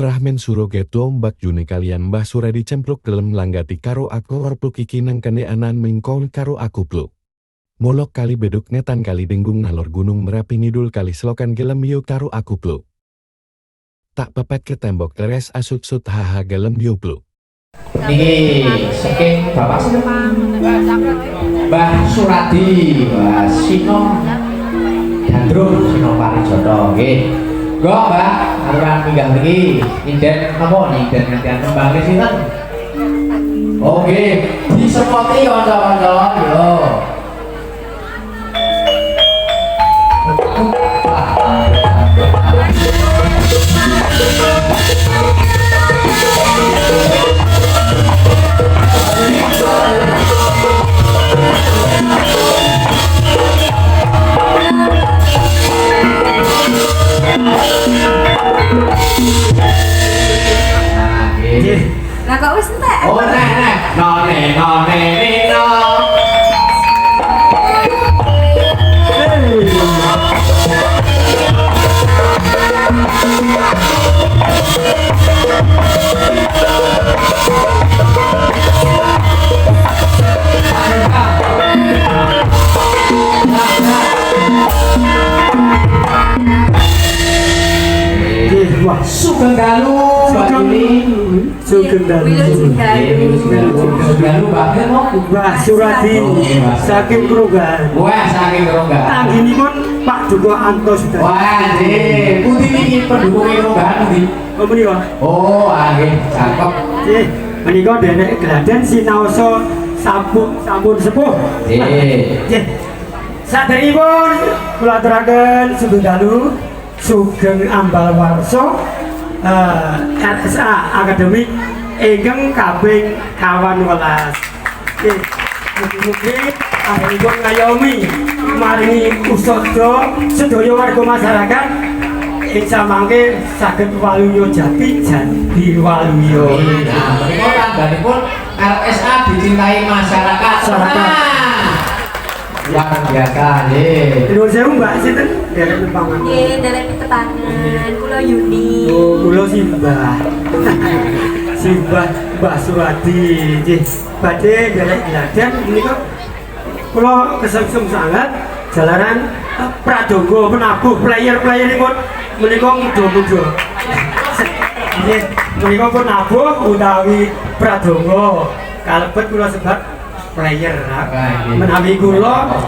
Frahmen Surogeto Mbak Juni kalian Mbah Suredi cempluk gelem langgati karo aku orpluk iki nang keneanan mingkong karo aku pluk. Molok kali beduk netan kali denggung nalor gunung Merapi ngidul kali selokan gelem yuk karo aku pluk. Tak pepet ke tembok teres asut-sut haha gelem yuk pluk. Niki saking Bapak Mbah Suradi, Mbah Sino Dandrung, Sino Parijoto nggih. Go Mbak, aturan minggat niki inden napa inden ngantian kembang sinten? Oke, disepoti kanca-kanca yo. Lah kok wis entek? Oh, nek. None nino. Wah, Sugeng Dalu, Mbak Juni. Sugeng Dalu. Mbah Suradi saking Keronggan. Wah, saking Keronggan. Tangginipun Pak Joko Antos. Wah, nggih. Pundi niki pendukung Keronggan pundi? Oh menika. Oh, nggih, cakep. Nggih, menika dene gladen sinaosa sampun sepuh. Nggih. Saderipun kula aturaken Sugeng Dalu, Sugeng Ambal Warso, RSA Akademik ingkang kaping 12. Nggih, mugi-mugi anggenipun ngayomi maringi usada sedaya warga masyarakat ing samangke saged waluya jati waluya. Nah, menika tanggalipun RSA dicintai masyarakat. Luar biasa nggih. Nuwun sewu Mbak sinten? Derek nempangan. Nggih, derek pitetangan. Kula Yuni. Oh, kula Simbah. Simbah Mbah Suradi. Nggih, badhe derek gladen menika kula kesengsem sangat jalaran pradonga menabuh player-playeripun menika muda-muda. Nggih, menika pun nabuh utawi pradonga kalebet kula sebab player menawi kula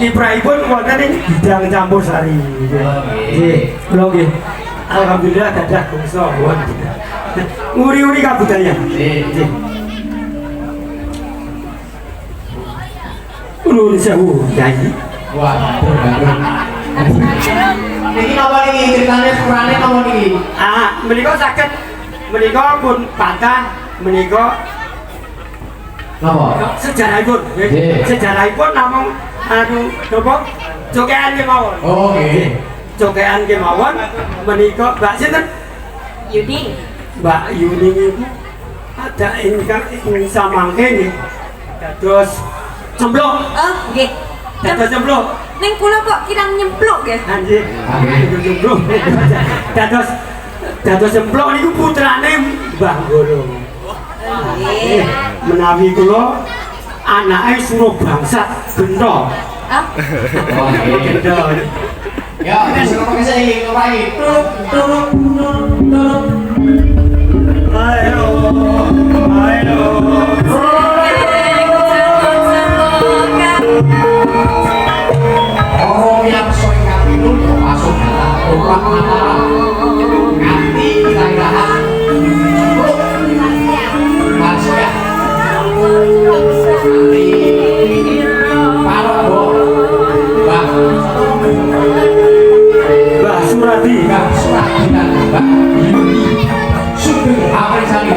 kiprahipun wonten ing bidang campur sari. Nggih, kula nggih alhamdulillah gadah bangsa wonten. Uri-uri kabudaya. Nggih. Nuwun sewu, Kyai. Wah, niki napa niki ceritane sepurane napa niki? Menika saged menika pun patah menika Napa? sejarahipun. Nggih. Sejarahipun namung napa? Cokean kemawon. Oh, nggih. Cokean kemawon menika Mbak sinten? Yuni. Mbak Yuni niku ada ingkang samangke nggih dados cempluk. Oh, nggih. Dados cempluk. Ning kula kok kirang nyempluk nggih. Nggih. Cempluk. Dados cempluk niku putrane Mbah Golong. Nggih. Menawi kula anake suruh bangsat Bento. Ah, Oh, nggih. Bento. Ya, wis kok sing ngorai. Turuk. Ayo. Orang yang soal kapitul masuk dalam program Mataram nganti kira-kiraan masuk ya nanti Parobo Mbah Suradi. Mbak Suradi dan Mbak Yuni Sugeng Aprisani.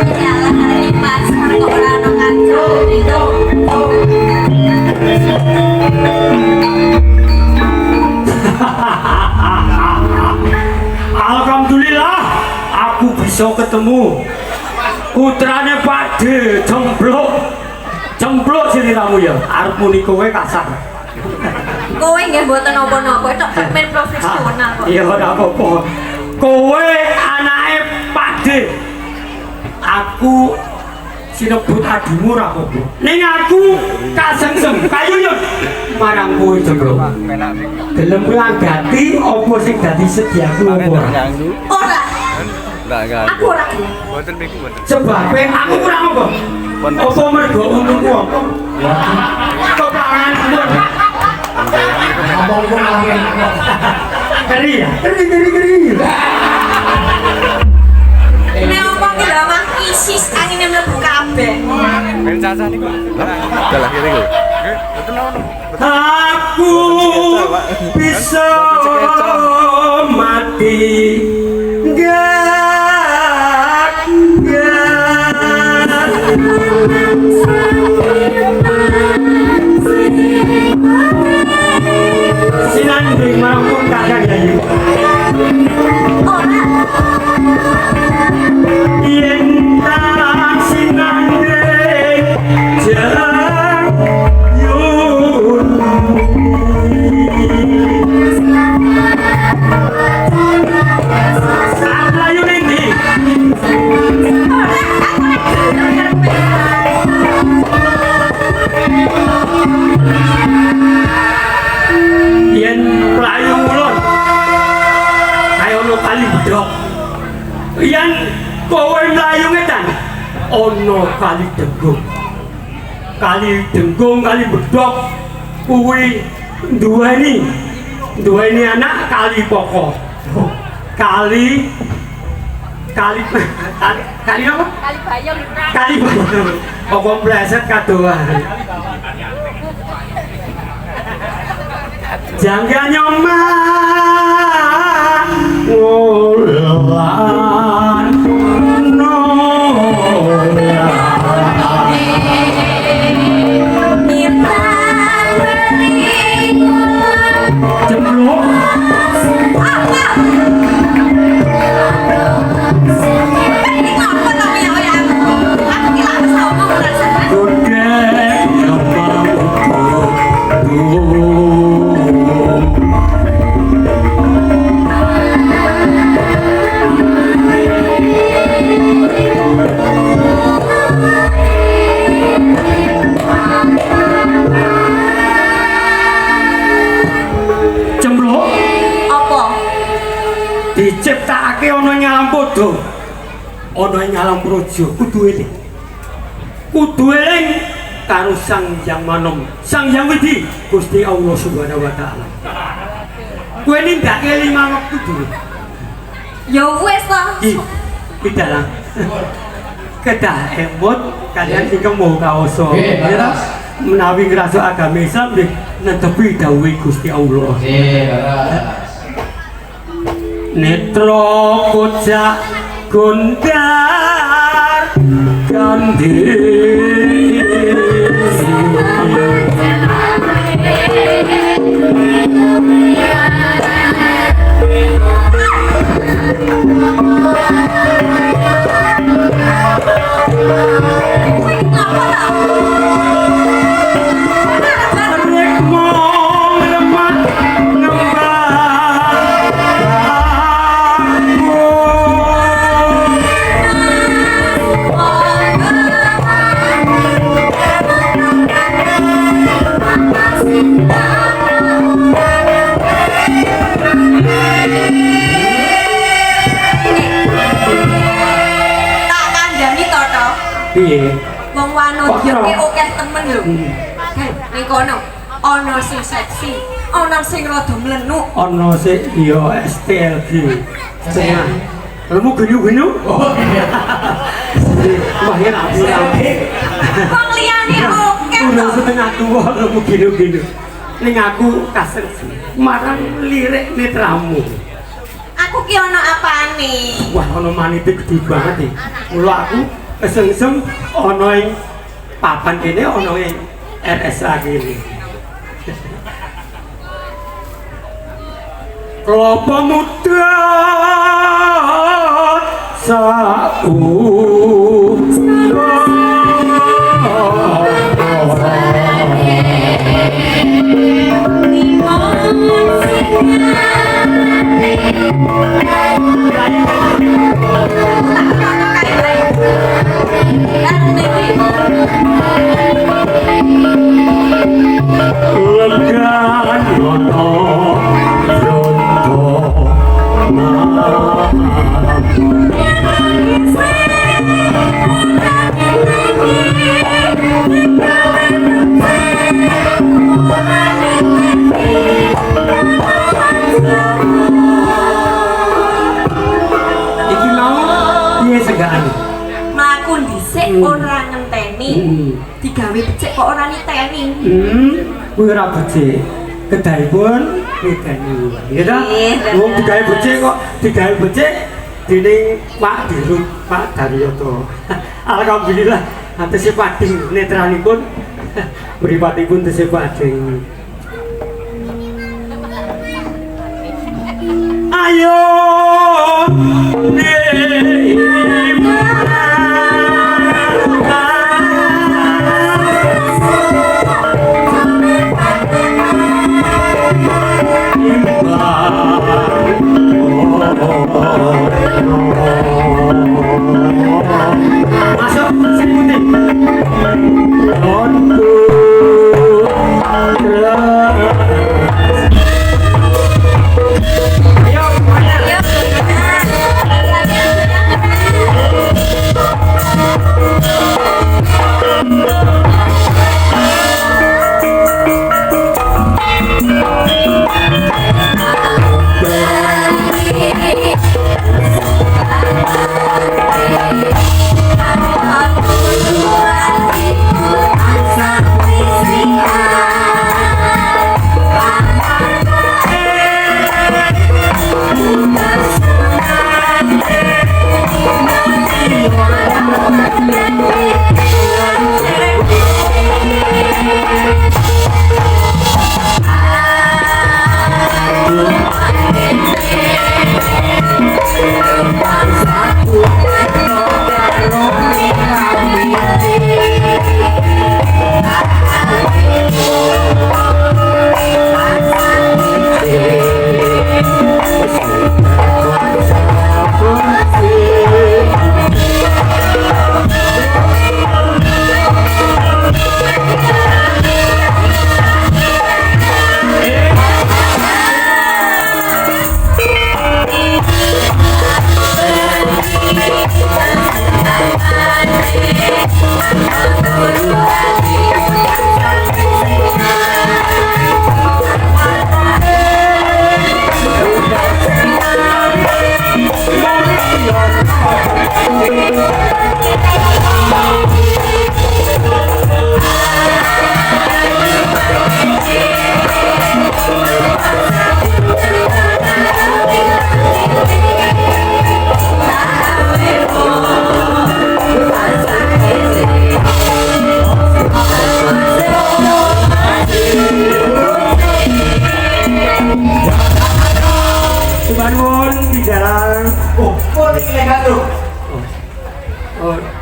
iyalah hari pas kok ora ono ngancur itu. Alhamdulillah aku bisa ketemu putrane Pak D cempluk siriramu ya arep muni kowe kasar Kowe nggih mboten napa-napa, tok men profesional kok. Iya ora apa-apa. Kowe anake Pakde. Aku sinebut adimu ora apa-apa. Ning aku kasengsem kayuyut marang kowe Jembro. Gelem langgati apa sing dadi sediaku apa ora? Ora. Aku ora. Sebabe aku kurang apa? Apa mergo untukku apa? Keparangan Ngomong pun lagi enak. keri ya? Keri. Nek apa ki lho mah isis angine mlebu kabeh. Aku bisa mati sinanding maupun kakak yayu yen tak sinanding jayun saat layu ini yen mlayu mulon kaya ono kali bedhok yen kowe mlayu ngetan ono kali denggung kali bedhok kuwi duweni anak kali pokok kali apa? Kali bayam pokok bleset kadoan jangan nyoman ngulan Jemblok diciptakake ana ing alam padha ana ing alam praja kudu eling karo Sang Hyang Manom Sang Hyang Widi Gusti Allah Subhanahu wa taala kowe nindakake 5 wektu dulu Ya wis to. Pidalang kedah emot kalian ingkang mau kaoso menawi ngrasa agama Islam nggih netepi dawuhe Gusti Allah Netro kocak gondar gandhi piye Wong wanodya ki akeh temen lho. Ning kono ana sing seksi, ana sing rada mlenuk, ana sing ya STLG. Setengah. Kamu genyu-genyu? Wah ya aku wong liyane akeh udah to. setengah tua kamu genyu-genyu. Ning aku kasar marang lirik netramu. Aku ki ana apane? Wah ana manite gede banget iki. Mula aku kesengsem ana ing papan kene ana ing RSA kene. Kelapa muda Lima digawe becik kok ora niteni. Kuwi ora becik. Kedahipun niteni. Nggih ta? Wong digawe becik kok digawe becik dening Pak Dirut Pak Daryoto. Alhamdulillah atese pading netranipun mripatipun tesih pading. Ayo masuk sebutin ayo semuanya.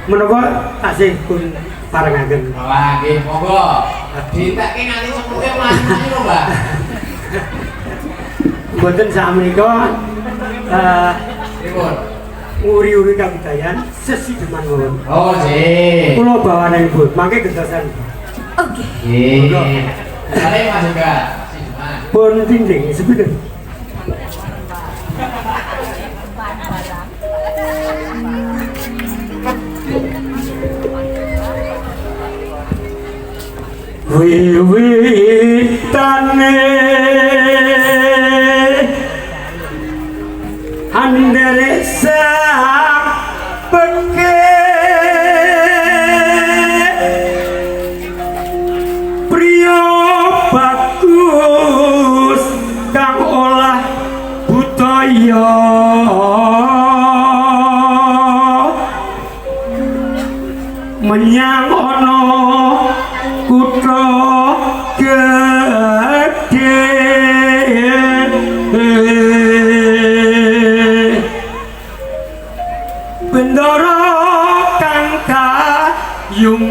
Menapa tasih pun parengaken. Wah, nggih, monggo. Ditekke nganti sepuke mlayu lho, Mbak. Mboten sakmenika Pripun? uri-uri kabudayan sesideman mawon. Oh, nggih. Kula bawanipun mangke gentosan. Oke. Nggih. Sale Mas juga. Sideman. Pun dinding sepinten. Wiwitane handere sapeke priya bagus kang olah budaya menyang ana kutha gedhe bendara kang kayung-yung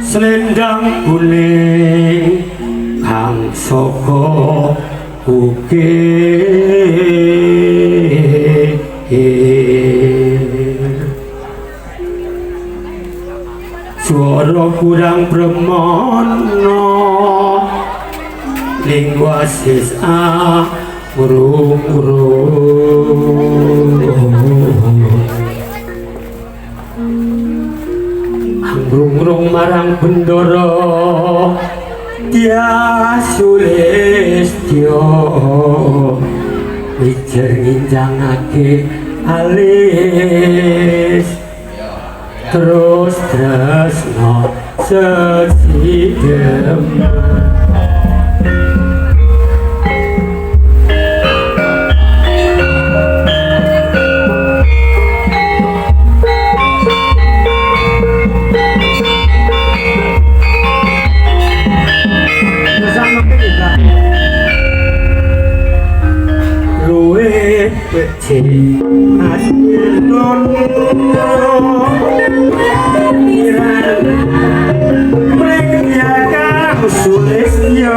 selendang kuning kang saka ukir swara kurang premono ning wasis ambrung marang bendara Dia Sulistyo wijer nginjangake alis terus tresno secidem. Bersama kita luwe peci non mereka sulesnya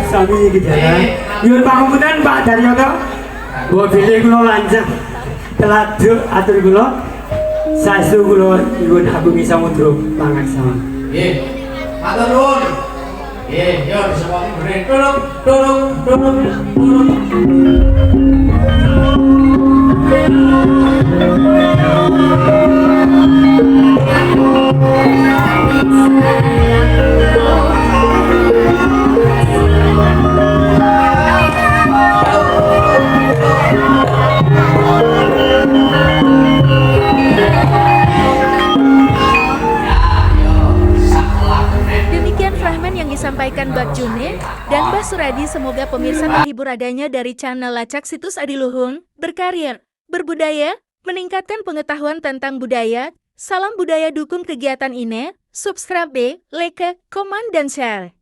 sami gitu ya. Nyuwun pangapunten Pak Daryoto. Wa bilih kula lanjeng teladuk atur kula. Saestu kula nyuwun agung samudra pangaksama. Nggih. Matur nuwun. Nggih, yo disemoga bener. Tulung. Demikian fragmen yang disampaikan Mbak June dan Mbak Suradi. Semoga pemirsa terhibur adanya dari channel Lacak Situs Adiluhung, berkarir, berbudaya, meningkatkan pengetahuan tentang budaya. Salam budaya, dukung kegiatan ini, subscribe, like, komen, dan share.